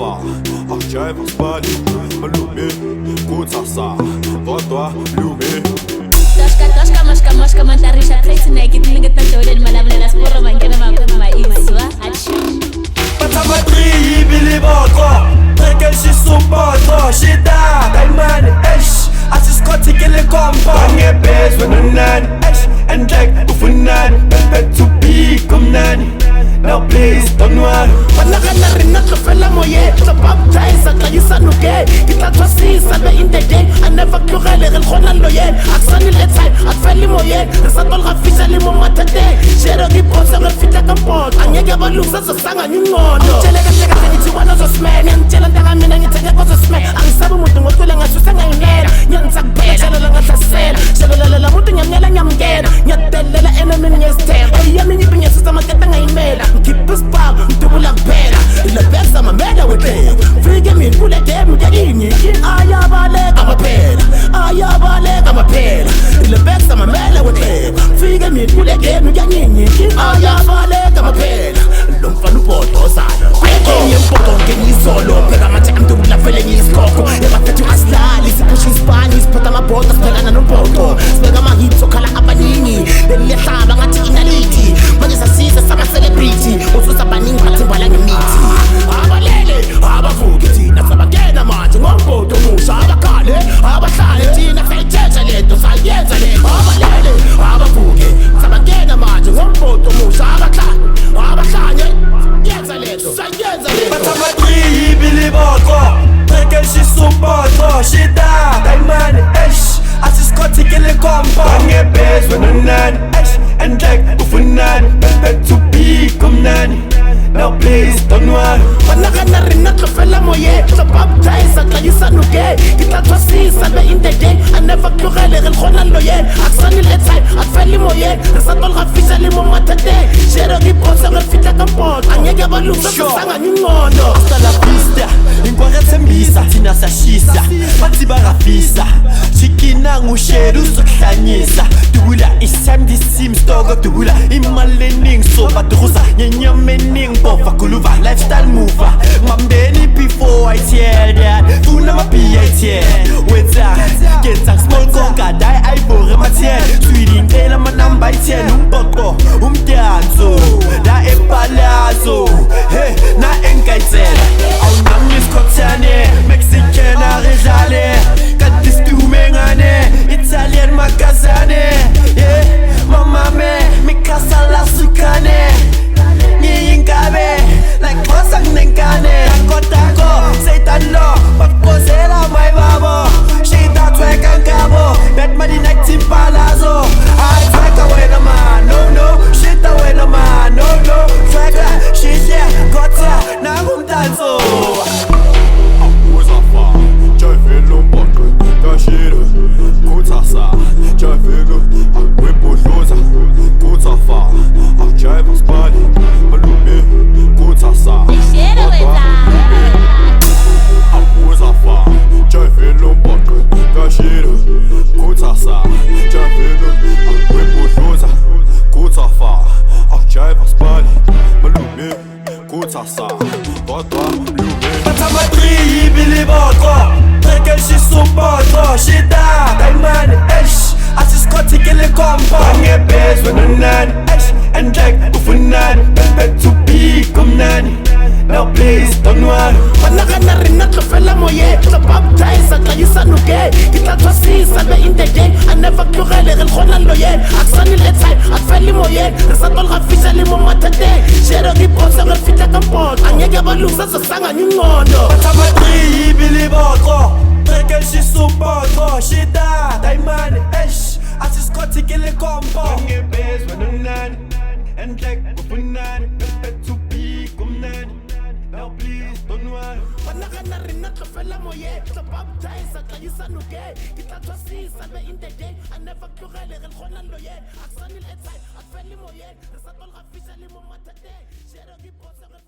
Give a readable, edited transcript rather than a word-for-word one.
Kuzafa, archive spali, malume, kutasa, vodwa, lume. Toshka, moshka, mantarisha, preto naked, nigga, tatoed, malamela, sporo, mangena, makuma, iswa, achu. Patamatri, biliboko, treke, shisumboko, shida, daimani, esh, asiskoti, kile kombo, bange bez, wenunani, esh, and like, ufunani, pepe to be, kumnani. Now please, don't worry. Panagana rin at lafela mo ye sa baptize at kayisa nuke kita twasi salve in the day I never klugele gel khona lo ye aksani letsai at feli mo ye sa tol gafisa le mo matate shero di posa re fitla ka pot anyeke ba lusa sa sanga nyingono tshele ka tsheka tsheki wana zo smack ngitshela ndanga mina ngitheke ko zo smack angisabe umuntu ngocela ngasusa ngayimela nyanza kuphela tshela la ngathasela shela la muntu nyamnyela nyamngena nyadelela enemy ngestep ayami nyipinya susa maketa ngayimela keep us back ndubula kuphela la best I'm a murder with them fike mina kule dem ngiyini ayabaleka amaphela la best I'm a murder with them fike mina kule dem ngiyini ayabaleka amaphela lo mfana ubhodozana kwenye impoto ngenyizolo phela manje amdubula vele ngiyisikoko ebathethu asilali sipusha isipani siphatha amabhoda sibhekana nompoto sibeka amahits okhala abaningi lelihlaba ngathi inaliti manje sasiza sama celebrity ususa baningi bathi mbala ngemithi abalele abavuki thina sabangena manje ngompoto musha abakhale abahlale thina sayithetha lento sayenza le abalele abavuki sabangena manje ngompoto musha abahlale yenza lento sayenza le Patamatri, biliboko, treke, shisumboko, shida, daimani, esh, asiskoti, kile kombo, bange bez, wenunani, esh, and like, ufunani, pepe to be, kumnani. Now please, don't worry. Panagana rin at lafela mo ye sa baptize at kayisa nuke kita twasi salve in the day I never klugele gel khona lo ye aksani letsai at feli mo ye sa tol gafisa le mo matate shero di posa re fitla ka pot anyeke ba lusa sa sanga nyingono Hasta la pista, inkwarathembisa thina sashisa bathi barafisa chikina ngusheru sokuhlanyisa dubula isamdi sim stoko dubula imali eningi so badrusa nyenyama eningi bova kuluva lifestyle mover mambeni before I tell that funa ma PATL wetsa getsa small conga die ayibore mathiel sweetie ngela manamba ayithen umboko umdanso la epalazo hey na engayitsela awunamnis koktane Mexican arijale kadistumengane Italian magazane yeah mama me mikasa la sukane ngiyingabe like wasang nengane takotako satan lo bakosela my babo shita tweka ngabo bet money like timpalazo I tweka wena man no shita wena man no tweka shita gota nangumdanso Kuzafa, jayvelo mbongo, kashira, kutasa, jayvelo, webodloza, kuzafa, archive spali, malume, kutasa, Shero Kuzafa, jayvelo mbongo, kashira, kutasa, jayvelo, webodloza, kutafa, archive spali, malume, kutasa, vodwa, lume. Patamatri, biliboko, treke, shisumboko, shida, daimani, esh, asiskoti, kile kombo, bange bez, wenunani, esh, and like, ufunani, pepe to be, kumnani. Now please, don't worry. Panagana rin at lafela mo ye sa baptize at kayisa nuke kita twasi salve in the day I never klugele gel khona lo ye aksani letsai at feli mo ye sa tol gafisa le mo matate shero di posa re fitla ka pot anyeke ba lusa sa sanga nyingono Patamatri, biliboko, treke, shisumboko, shida, daimani, esh, asiskoti, kile kombo, bange bez, wenunani, and like, ufunani, pepe to be, kumnani. Now please, don't worry. Panagana rin at lafela mo ye sa baptize at kayisa nuke kita twasi salve in the day I never klugele gel khona lo ye aksani letsai at feli mo ye sa tol gafisa le mo matate shero di posa re